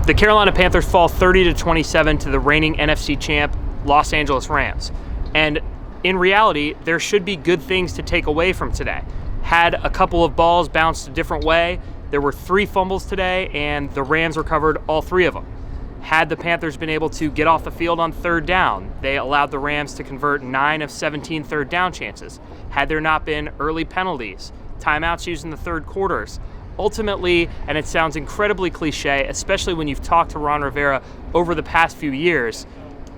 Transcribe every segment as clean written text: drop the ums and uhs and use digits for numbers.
The Carolina Panthers fall 30-27 to the reigning NFC champ Los Angeles Rams. And in reality, there should be good things to take away from today. Had a couple of balls bounced a different way. There were 3 fumbles today, and the Rams recovered all 3 of them. Had the Panthers been able to get off the field on third down, they allowed the Rams to convert 9 of 17 third down chances. Had there not been early penalties, timeouts used in the third quarters, ultimately, and it sounds incredibly cliche, especially when you've talked to Ron Rivera over the past few years,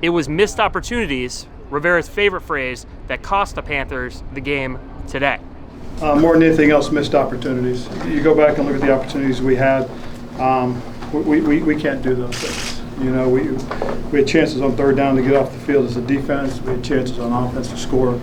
it was missed opportunities, Rivera's favorite phrase, that cost the Panthers the game today. More than anything else, missed opportunities. You go back and look at the opportunities we had. We can't do those things. You know, we had chances on third down to get off the field as a defense. We had chances on offense to score.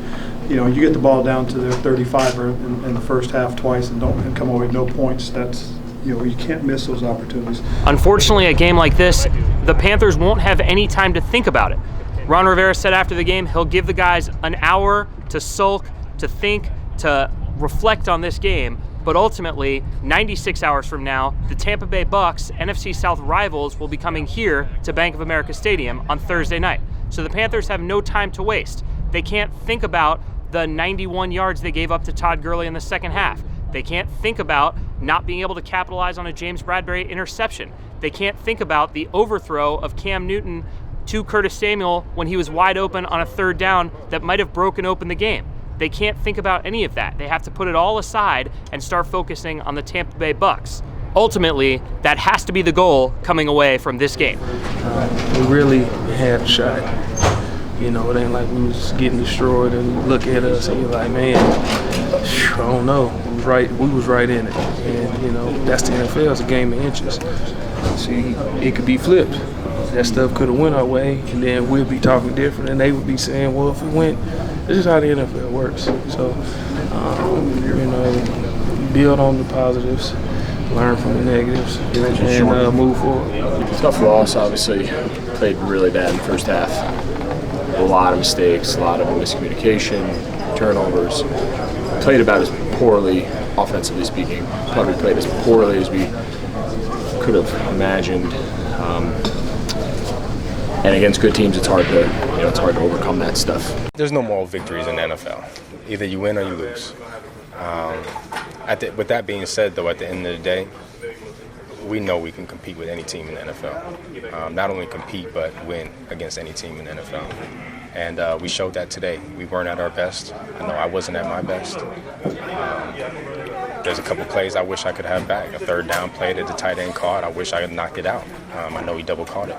You know, you get the ball down to their 35 in the first half twice and come away with no points. That's, you know, you can't miss those opportunities. Unfortunately, a game like this, the Panthers won't have any time to think about it. Ron Rivera said after the game he'll give the guys an hour to sulk, to think, to reflect on this game. But ultimately, 96 hours from now, the Tampa Bay Bucks, NFC South rivals, will be coming here to Bank of America Stadium on Thursday night. So the Panthers have no time to waste. They can't think about the 91 yards they gave up to Todd Gurley in the second half. They can't think about not being able to capitalize on a James Bradbury interception. They can't think about the overthrow of Cam Newton to Curtis Samuel when he was wide open on a third down that might have broken open the game. They can't think about any of that. They have to put it all aside and start focusing on the Tampa Bay Bucks. Ultimately, that has to be the goal coming away from this game. We really had a shot. You know, it ain't like we was getting destroyed and you look at us and you're like, man, I don't know. We was right in it. And, you know, that's the NFL. It's a game of inches. See, it could be flipped. That stuff could have went our way, and then we'd be talking different, and they would be saying, well, if it went, this is how the NFL works. So, you know, build on the positives, learn from the negatives, and move forward. Tough loss, obviously. Played really bad in the first half. A lot of mistakes, a lot of miscommunication, turnovers. Played about as poorly, offensively speaking, probably played as poorly as we could have imagined. And against good teams, it's hard to overcome that stuff. There's no moral victories in the NFL. Either you win or you lose. With that being said, though, at the end of the day, we know we can compete with any team in the NFL. Not only compete, but win against any team in the NFL. And we showed that today. We weren't at our best. I know I wasn't at my best. There's a couple plays I wish I could have back. A third down play that the tight end caught, I wish I had knocked it out. I know he double caught it.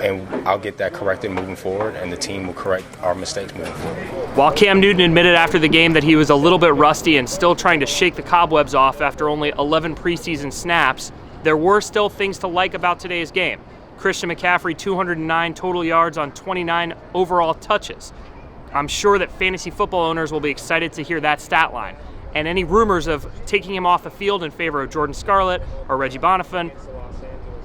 And I'll get that corrected moving forward, and the team will correct our mistakes moving forward. While Cam Newton admitted after the game that he was a little bit rusty and still trying to shake the cobwebs off after only 11 preseason snaps, there were still things to like about today's game. Christian McCaffrey, 209 total yards on 29 overall touches. I'm sure that fantasy football owners will be excited to hear that stat line. And any rumors of taking him off the field in favor of Jordan Scarlett or Reggie Bonifant,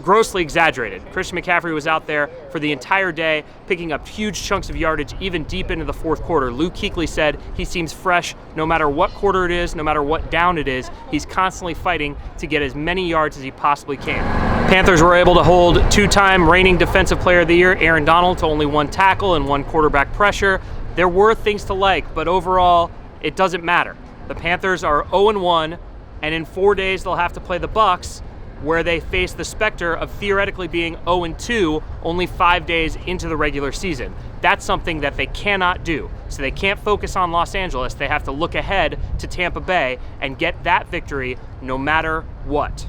grossly exaggerated. Christian McCaffrey was out there for the entire day, picking up huge chunks of yardage even deep into the fourth quarter. Luke Kuechly said he seems fresh no matter what quarter it is, no matter what down it is. He's constantly fighting to get as many yards as he possibly can. Panthers were able to hold 2-time reigning Defensive Player of the Year Aaron Donald to only 1 tackle and 1 quarterback pressure. There were things to like, but overall, it doesn't matter. The Panthers are 0-1, and in 4 days they'll have to play the Bucks, where they face the specter of theoretically being 0-2 only 5 days into the regular season. That's something that they cannot do. So they can't focus on Los Angeles. They have to look ahead to Tampa Bay and get that victory no matter what.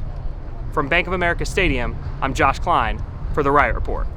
From Bank of America Stadium, I'm Josh Klein for the Riot Report.